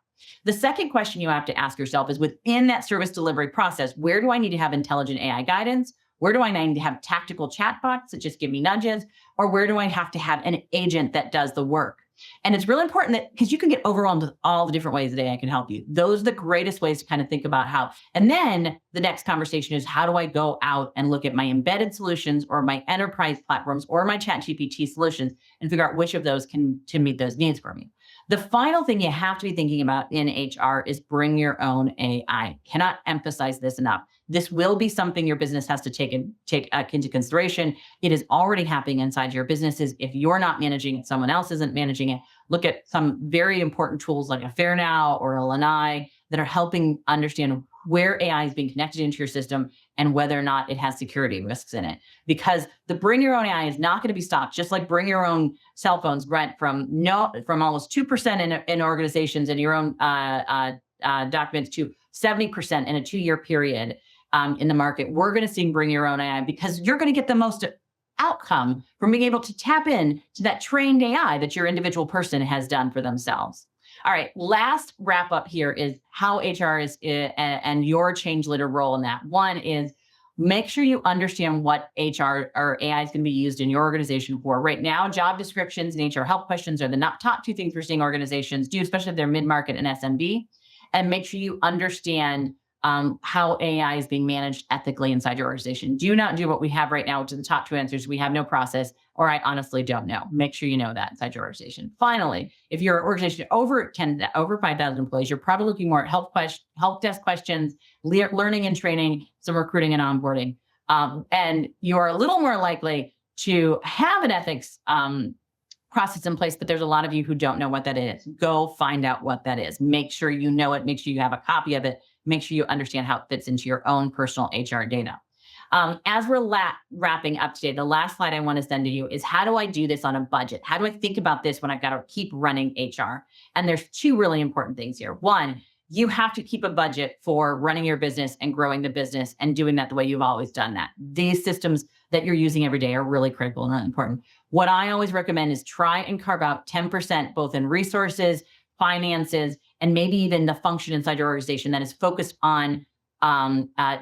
The second question you have to ask yourself is, within that service delivery process, where do I need to have intelligent AI guidance? Where do I need to have tactical chatbots that just give me nudges? Or where do I have to have an agent that does the work? And it's really important that, because you can get overwhelmed with all the different ways that AI can help you. Those are the greatest ways to kind of think about how. And then the next conversation is, how do I go out and look at my embedded solutions or my enterprise platforms or my ChatGPT solutions and figure out which of those can to meet those needs for me. The final thing you have to be thinking about in HR is bring your own AI. Cannot emphasize this enough. This will be something your business has to take into consideration. It is already happening inside your businesses. If you're not managing it, someone else isn't managing it. Look at some very important tools like a FairNow or a Lanai that are helping understand where AI is being connected into your system and whether or not it has security risks in it. Because the bring your own AI is not going to be stopped, just like bring your own cell phones went from almost 2% in organizations in your own documents to 70% in a 2-year period. in the market, we're going to see bring your own AI because you're going to get the most outcome from being able to tap in to that trained AI that your individual person has done for themselves. All right, last wrap up here is how HR is and your change leader role in that. One is make sure you understand what HR or AI is going to be used in your organization for. Right now, job descriptions and HR help questions are the top two things we're seeing organizations do, especially if they're mid-market and SMB. And make sure you understand how AI is being managed ethically inside your organization. Do not do what we have right now, which is the top two answers. We have no process, or I honestly don't know. Make sure you know that inside your organization. Finally, if your organization over 5,000 employees, you're probably looking more at help desk questions, learning and training, some recruiting and onboarding. And you're a little more likely to have an ethics process in place, but there's a lot of you who don't know what that is. Go find out what that is. Make sure you know it. Make sure you have a copy of it. Make sure you understand how it fits into your own personal HR data. As we're wrapping up today, the last slide I want to send to you is how do I do this on a budget? How do I think about this when I've got to keep running HR? And there's two really important things here. One, you have to keep a budget for running your business and growing the business and doing that the way you've always done that. These systems that you're using every day are really critical and important. What I always recommend is try and carve out 10% both in resources, finances, and maybe even the function inside your organization that is focused on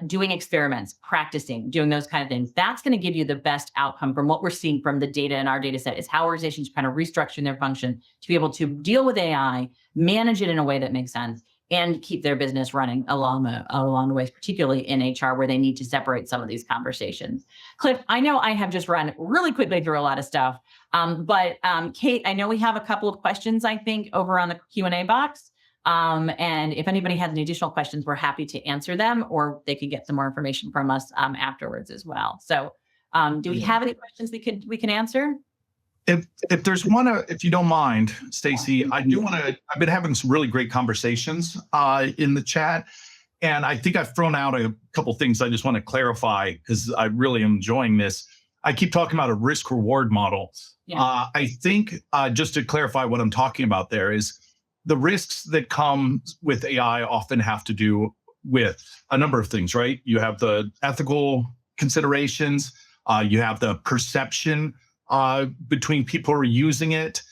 doing experiments, practicing, doing those kind of things. That's going to give you the best outcome from what we're seeing from the data in our data set is how organizations kind of restructuring their function to be able to deal with AI, manage it in a way that makes sense, and keep their business running along the way, particularly in HR, where they need to separate some of these conversations. Cliff, I know I have just run really quickly through a lot of stuff, but Kate, I know we have a couple of questions, I think, over on the Q&A box. And if anybody has any additional questions, we're happy to answer them, or they can get some more information from us afterwards as well. So do we have any questions we can answer? If there's one, if you don't mind, Stacey, I do want to, I've been having some really great conversations in the chat. And I think I've thrown out a couple things I just want to clarify because I really am enjoying this. I keep talking about a risk reward model. Yeah. I think just to clarify what I'm talking about there is the risks that come with AI often have to do with a number of things, right? You have the ethical considerations, you have the perception between people who are using it.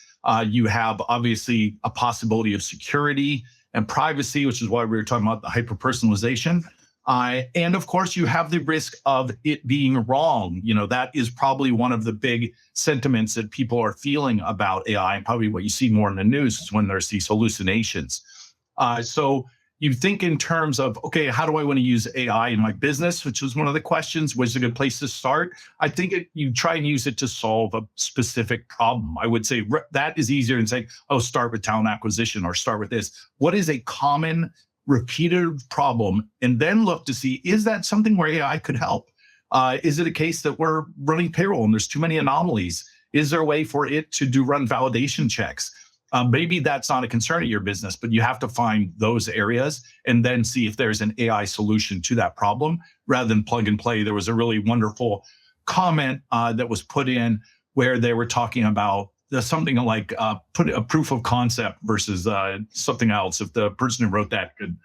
You have obviously a possibility of security and privacy, which is why we were talking about the hyper-personalization. And of course, you have the risk of it being wrong. You know, that is probably one of the big sentiments that people are feeling about AI, and probably what you see more in the news is when there's these hallucinations. So you think in terms of, okay, how do I want to use AI in my business, which was one of the questions, was a good place to start. I think you try and use it to solve a specific problem. I would say that is easier than saying, oh, start with talent acquisition or start with this. What is a common repeated problem? And then look to see, is that something where AI could help? Is it a case that we're running payroll and there's too many anomalies? Is there a way for it to run validation checks? Maybe that's not a concern of your business, but you have to find those areas and then see if there's an AI solution to that problem rather than plug and play. There was a really wonderful comment that was put in where they were talking about something like put a proof of concept versus something else. If the person who wrote that could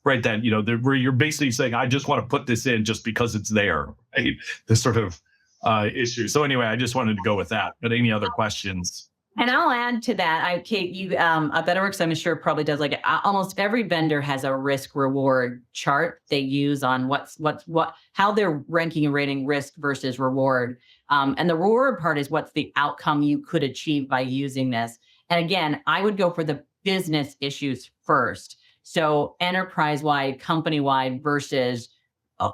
write that, you know, where you're basically saying, I just want to put this in just because it's there, right? This sort of issue. So anyway, I just wanted to go with that. But any other questions? And I'll add to that, Kate, you, BetterWorks, I'm sure probably does like almost every vendor has a risk reward chart they use on how they're ranking and rating risk versus reward. And the reward part is what's the outcome you could achieve by using this. And again, I would go for the business issues first. So enterprise-wide, company-wide versus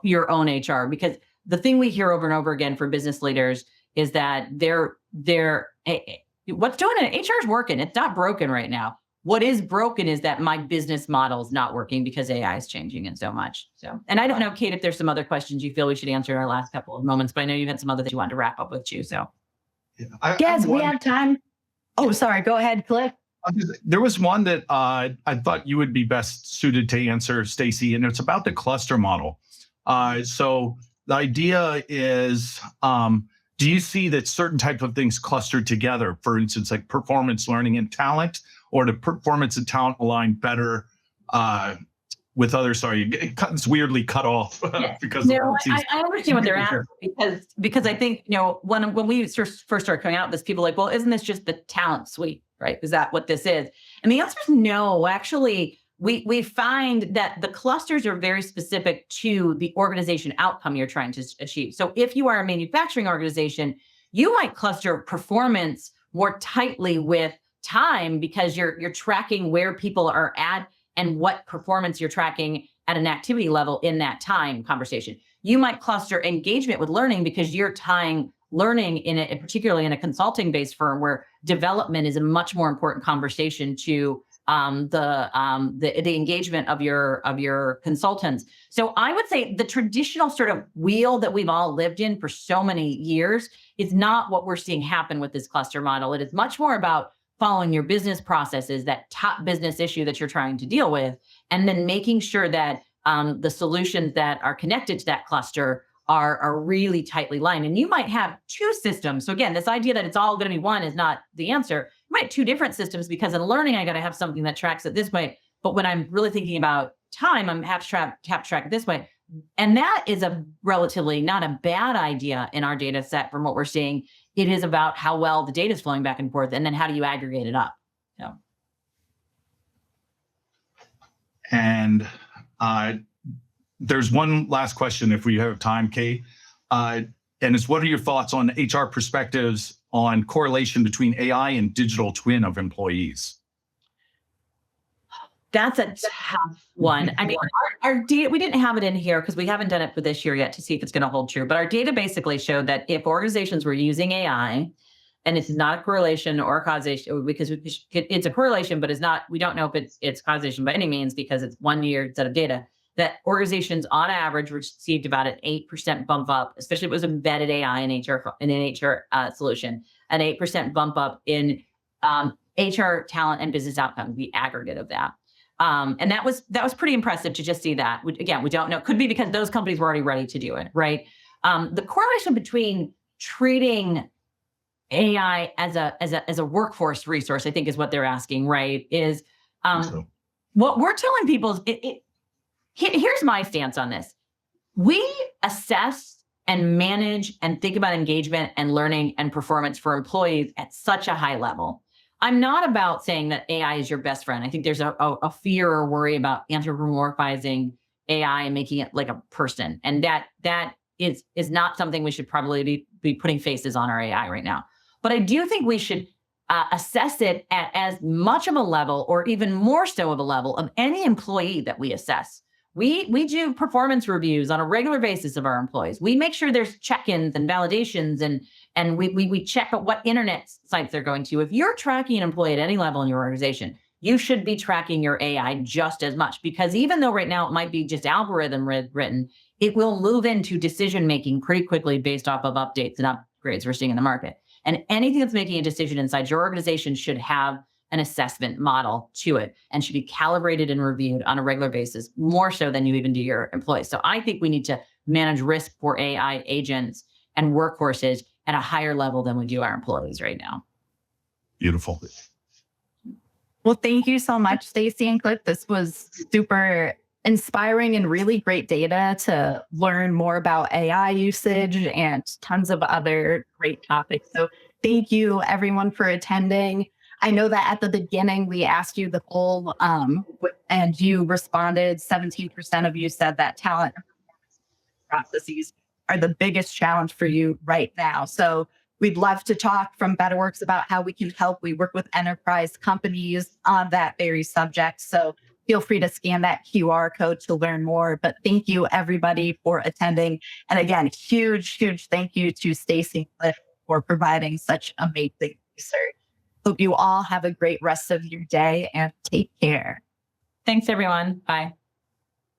your own HR, because the thing we hear over and over again for business leaders is that what's doing it? HR is working. It's not broken right now. What is broken is that my business model is not working because AI is changing it so much. So, and I don't know, Kate, if there's some other questions you feel we should answer in our last couple of moments, but I know you had some other things you wanted to wrap up with too. So, yes, we have time. Oh, sorry. Go ahead, Cliff. There was one that I thought you would be best suited to answer, Stacey, and it's about the cluster model. So the idea is, do you see that certain type of things clustered together, for instance, like performance, learning, and talent, or the performance and talent align better with others. Sorry, it's weirdly cut off because no, I understand what they're asking because I think, when we first started coming out with this, people were like, well, isn't this just the talent suite, right? Is that what this is? And the answer is no. Actually, we find that the clusters are very specific to the organization outcome you're trying to achieve. So if you are a manufacturing organization, you might cluster performance more tightly with time because you're tracking where people are at and what performance you're tracking at an activity level in that time conversation. You might cluster engagement with learning because you're tying learning particularly in a consulting-based firm where development is a much more important conversation to the engagement of your consultants. So I would say the traditional sort of wheel that we've all lived in for so many years is not what we're seeing happen with this cluster model. It is much more about following your business processes, that top business issue that you're trying to deal with, and then making sure that the solutions that are connected to that cluster are really tightly aligned. And you might have two systems. So again, this idea that it's all going to be one is not the answer. You might have two different systems because in learning, I got to have something that tracks it this way. But when I'm really thinking about time, I'm have to track it this way. And that is a relatively not a bad idea in our data set from what we're seeing. It is about how well the data is flowing back and forth, and then how do you aggregate it up? So. And there's one last question if we have time, Kate. And it's, what are your thoughts on HR perspectives on correlation between AI and digital twin of employees? That's a tough one. I mean, our data, we didn't have it in here because we haven't done it for this year yet to see if it's going to hold true. But our data basically showed that if organizations were using AI, and it's not a correlation or a causation, because it's a correlation, but it's not, we don't know if it's causation by any means because it's 1 year set of data, that organizations on average received about an 8% bump up, especially if it was embedded AI in an HR solution, an 8% bump up in HR talent and business outcomes, the aggregate of that. And that was pretty impressive to just see that. We don't know. Could be because those companies were already ready to do it, right? The correlation between treating AI as a workforce resource, I think, is what they're asking, right? Is what we're telling people is here's my stance on this. We assess and manage and think about engagement and learning and performance for employees at such a high level. I'm not about saying that AI is your best friend. I think there's a fear or worry about anthropomorphizing AI and making it like a person. And that is not something we should probably be putting faces on our AI right now. But I do think we should assess it at as much of a level or even more so of a level of any employee that we assess. We do performance reviews on a regular basis of our employees. We make sure there's check-ins and validations, and we check out what internet sites they're going to. If you're tracking an employee at any level in your organization, you should be tracking your AI just as much, because even though right now it might be just algorithm written, it will move into decision-making pretty quickly based off of updates and upgrades we're seeing in the market. And anything that's making a decision inside your organization should have an assessment model to it and should be calibrated and reviewed on a regular basis, more so than you even do your employees. So I think we need to manage risk for AI agents and workforces at a higher level than we do our employees right now. Beautiful. Well, thank you so much, Stacey and Cliff. This was super inspiring and really great data to learn more about AI usage and tons of other great topics. So thank you, everyone, for attending. I know that at the beginning, we asked you the poll and you responded. 17% of you said that talent and performance processes are the biggest challenge for you right now. So we'd love to talk from BetterWorks about how we can help. We work with enterprise companies on that very subject. So feel free to scan that QR code to learn more. But thank you, everybody, for attending. And again, huge thank you to Stacey and Cliff for providing such amazing research. Hope you all have a great rest of your day and take care. Thanks, everyone. Bye.